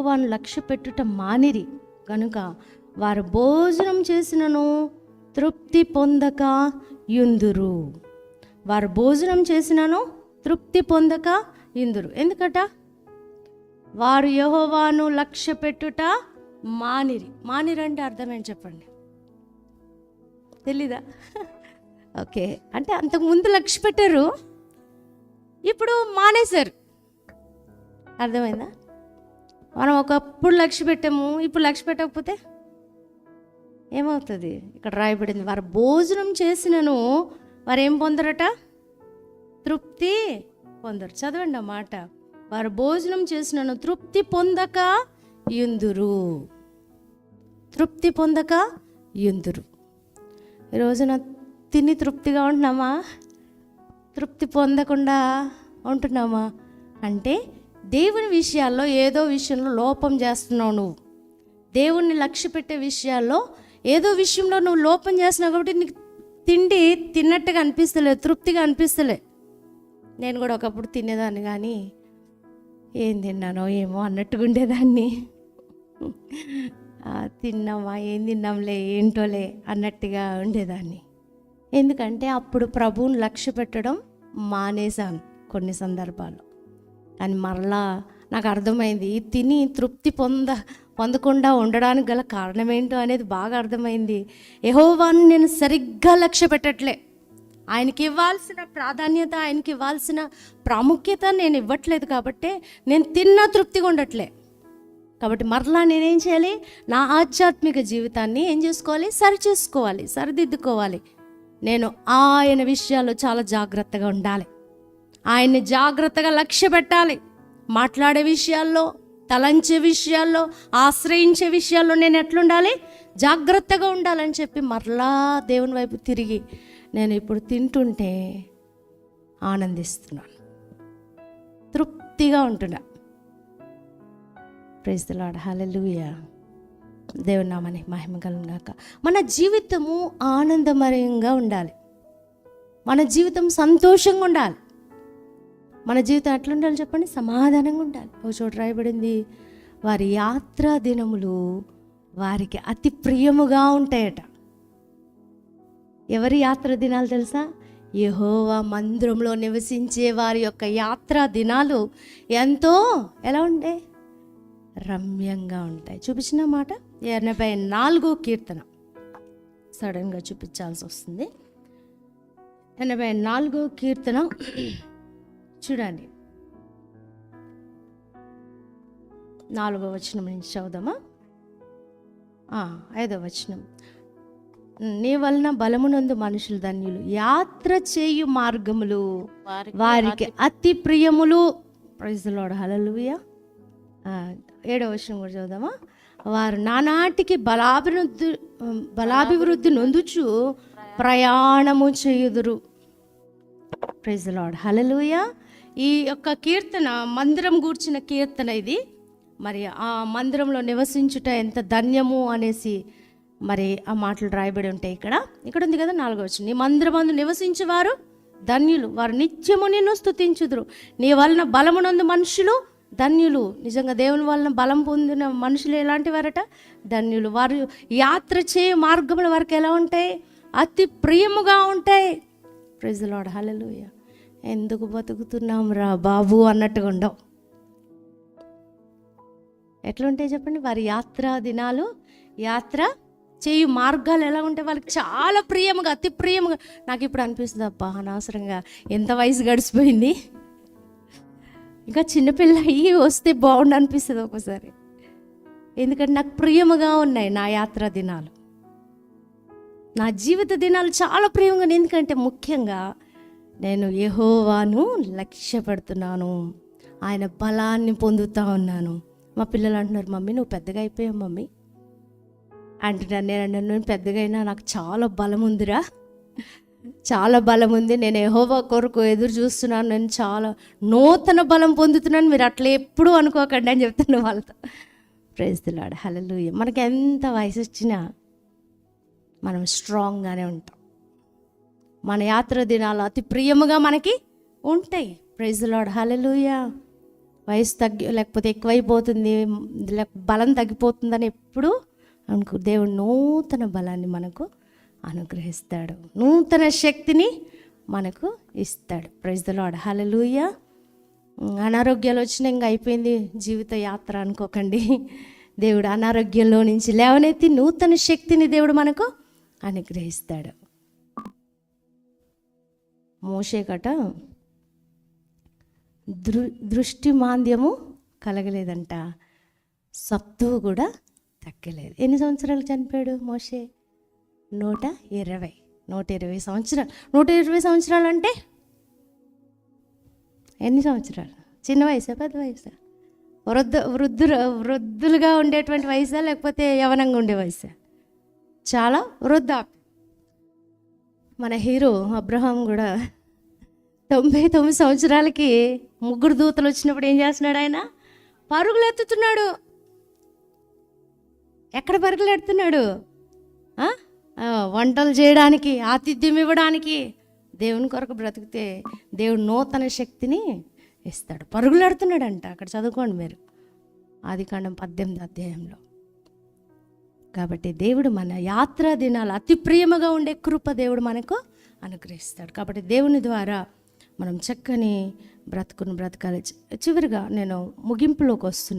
యెహోవాను లక్ష్య పెట్టుట మానిరి కనుక వారు భోజనం చేసినను తృప్తి పొందక యుందురు. వారు భోజనం చేసినను తృప్తి పొందక యుందురు. ఎందుకట? వారు యెహోవాను లక్ష్య పెట్టుట మానిరి. మానిరి అంటే అర్థం ఏంటి చెప్పండి? తెలీదా? ఓకే, అంటే అంతకుముందు లక్ష్య పెట్టారు, ఇప్పుడు మానేశారు. అర్థమైందా? మనం ఒకప్పుడు లక్ష్య పెట్టాము, ఇప్పుడు లక్ష్య పెట్టకపోతే ఏమవుతుంది? ఇక్కడ రాయబడింది, వారు భోజనం చేసినను వారు ఏం పొందరట? తృప్తి పొందరు. చదవండి ఆ మాట. వారు భోజనం చేసినను తృప్తి పొందక యుందురు. తృప్తి పొందక యుందురు. ఈ రోజున తిని తృప్తిగా ఉంటున్నామా? తృప్తి పొందకుండా ఉంటున్నామా? అంటే దేవుని విషయాల్లో ఏదో విషయంలో లోపం చేస్తున్నావు. నువ్వు దేవుణ్ణి లక్ష్య పెట్టే విషయాల్లో ఏదో విషయంలో నువ్వు లోపం చేస్తున్నావు కాబట్టి నీకు తిండి తిన్నట్టుగా అనిపిస్తలేదు, తృప్తిగా అనిపిస్తలే. నేను కూడా ఒకప్పుడు తినేదాన్ని, కానీ ఏం తిన్నానో ఏమో అన్నట్టుగా ఉండేదాన్ని. తిన్నామా, ఏం తిన్నాంలే, ఏంటోలే అన్నట్టుగా ఉండేదాన్ని. ఎందుకంటే అప్పుడు ప్రభువుని లక్ష్య పెట్టడం మానేశాను కొన్ని సందర్భాల్లో. కానీ మరలా నాకు అర్థమైంది, తిని తృప్తి పొందకుండా ఉండడానికి గల కారణం ఏంటో అనేది బాగా అర్థమైంది. యెహోవాను నేను సరిగ్గా లక్ష్య పెట్టట్లే. ఆయనకి ఇవ్వాల్సిన ప్రాధాన్యత, ఆయనకి ఇవ్వాల్సిన ప్రాముఖ్యత నేను ఇవ్వట్లేదు. కాబట్టి నేను తిన్నా తృప్తిగా ఉండట్లే. కాబట్టి మరలా నేనేం చేయాలి? నా ఆధ్యాత్మిక జీవితాన్ని ఏం చేసుకోవాలి? సరిచేసుకోవాలి, సరిదిద్దుకోవాలి. నేను ఆయన విషయాల్లో చాలా జాగ్రత్తగా ఉండాలి. ఆయన్ని జాగ్రత్తగా లక్ష్య పెట్టాలి. మాట్లాడే విషయాల్లో, తలంచే విషయాల్లో, ఆశ్రయించే విషయాల్లో నేను ఎట్లుండాలి? జాగ్రత్తగా ఉండాలని చెప్పి మరలా దేవుని వైపు తిరిగి నేను ఇప్పుడు తింటుంటే ఆనందిస్తున్నాను, తృప్తిగా ఉంటున్నా. ప్రైజ్ ది లార్డ్, హల్లెలూయా. దేవుని నామానికి మహిమ కలుగును గాక. మన జీవితము ఆనందమయంగా ఉండాలి. మన జీవితం సంతోషంగా ఉండాలి. మన జీవితం ఎట్లా ఉండాలి చెప్పండి? సమాధానంగా ఉండాలి. ఒక చోట రాయబడింది, వారి యాత్రా దినములు వారికి అతి ప్రియముగా ఉంటాయట. ఎవరి యాత్ర దినాలు తెలుసా? యెహోవా మందిరంలో నివసించే వారి యొక్క యాత్రా దినాలు ఎంతో ఎలా ఉంటాయి? రమ్యంగా ఉంటాయి. చూపించిన మాట 84వ కీర్తన. సడన్గా చూపించాల్సి వస్తుంది. 84వ కీర్తన చూడండి, 4వ వచనం నుంచి చదువుదామా? 5వ వచనం. నీ వలన బలమునందు మనుషులు ధన్యులు, యాత్ర చేయు మార్గములు వారికి అతి ప్రియములు. ప్రైజ్ ది లార్డ్, హల్లెలూయా. 7వ వచనం కూడా చదువుదామా? వారు నానాటికి బలాభివృద్ధి నొందుచు ప్రయాణము చేయుదురు. ప్రైజ్ ది లార్డ్, హల్లెలూయా. ఈ యొక్క కీర్తన మందిరం గూర్చిన కీర్తన ఇది. మరి ఆ మందిరంలో నివసించుట ఎంత ధన్యము అనేసి మరి ఆ మాటలు రాయబడి ఉంటాయి. ఇక్కడ ఉంది కదా 4వ వచనం. నీ మందిరమందు నివసించేవారు ధన్యులు, వారు నిత్యము నిన్ను స్తుతించుదురు. నీ వలన బలమునందు మనుషులు ధన్యులు. నిజంగా దేవుని వలన బలం పొందిన మనుషులు ఎలాంటి వారట? ధన్యులు. వారు యాత్ర చేయ మార్గముల వరకు ఎలా ఉంటాయి? అతి ప్రియముగా ఉంటాయి. ప్రైజ్ ది లార్డ్, హల్లెలూయా. ఎందుకు బతుకుతున్నాం రా బాబు అన్నట్టుగా ఉండవు. ఎట్లుంటాయి చెప్పండి? వారి యాత్రా దినాలు, యాత్ర చేయు మార్గాలు ఎలా ఉంటాయి? వాళ్ళకి చాలా ప్రియముగా, అతి ప్రియముగా. నాకు ఇప్పుడు అనిపిస్తుంది, అబ్బా అనవసరంగా ఎంత వయసు గడిచిపోయింది, ఇంకా చిన్నపిల్ల అయ్యి వస్తే బాగుండు అనిపిస్తుంది ఒక్కోసారి. ఎందుకంటే నాకు ప్రియముగా ఉన్నాయి నా యాత్రా దినాలు, నా జీవిత దినాలు చాలా ప్రియముగా. ఎందుకంటే ముఖ్యంగా నేను యెహోవాను లక్ష్య పెడుతున్నాను, ఆయన బలాన్ని పొందుతూ ఉన్నాను. మా పిల్లలు అంటున్నారు, మమ్మీ నువ్వు పెద్దగా అయిపోయావు మమ్మీ అంటున్నాను. నేను పెద్దగా అయినా నాకు చాలా బలం ఉందిరా, చాలా బలం ఉంది. నేను యెహోవా కొరకు ఎదురు చూస్తున్నాను, నేను చాలా నూతన బలం పొందుతున్నాను. మీరు అట్లా ఎప్పుడూ అనుకోకండి అని చెప్తాను వాళ్ళతో. ప్రైజ్ ది లార్డ్, హల్లెలూయా. మనకి ఎంత వయసు వచ్చినా మనం స్ట్రాంగ్గానే ఉంటాం. మన యాత్ర దినాలు అతి ప్రియముగా మనకి ఉంటాయి. ప్రైజ్ ది లార్డ్, హల్లెలూయా. వయసు లేకపోతే ఎక్కువైపోతుంది, బలం తగ్గిపోతుందని ఎప్పుడు అనుకో. దేవుడు నూతన బలాన్ని మనకు అనుగ్రహిస్తాడు, నూతన శక్తిని మనకు ఇస్తాడు. ప్రైజ్ ది లార్డ్, హల్లెలూయా. అనారోగ్యాలు వచ్చినా ఇంకా అయిపోయింది జీవిత యాత్ర అనుకోకండి. దేవుడు అనారోగ్యంలో నుంచి లేవనెత్తి నూతన శక్తిని దేవుడు మనకు అనుగ్రహిస్తాడు. మోషే కట దృష్టి మాంద్యము కలగలేదంట, సత్తువు కూడా తగ్గలేదు. ఎన్ని సంవత్సరాలు చనిపోయాడు మోషే? 120 సంవత్సరాలు. 120 సంవత్సరాలు అంటే ఎన్ని సంవత్సరాలు? చిన్న వయసా, పెద్ద వయసా? వృద్ధులుగా ఉండేటువంటి వయసా, లేకపోతే యవనంగా ఉండే వయసా? చాలా వృద్ధాప్యం. మన హీరో అబ్రహాం కూడా 99 సంవత్సరాలకి 3 దూతలు వచ్చినప్పుడు ఏం చేస్తున్నాడు? ఆయన పరుగులు ఎత్తుతున్నాడు. ఎక్కడ పరుగులు ఎడుతున్నాడు? వంటలు చేయడానికి, ఆతిథ్యం ఇవ్వడానికి. దేవుని కొరకు బ్రతికితే దేవుడు నూతన శక్తిని ఇస్తాడు. పరుగులు ఎడుతున్నాడంట. అక్కడ చదువుకోండి మీరు, ఆదికాండం 18వ అధ్యాయంలో. కాబట్టి దేవుడు మన యాత్రా దినాలు అతి ప్రియముగా ఉండే కృప దేవుడు మనకు అనుగ్రహిస్తాడు. కాబట్టి దేవుని ద్వారా మనం చక్కని బ్రతుకును బ్రతకాలి. చివరిగా నేను ముగింపులోకి వస్తున్నాను.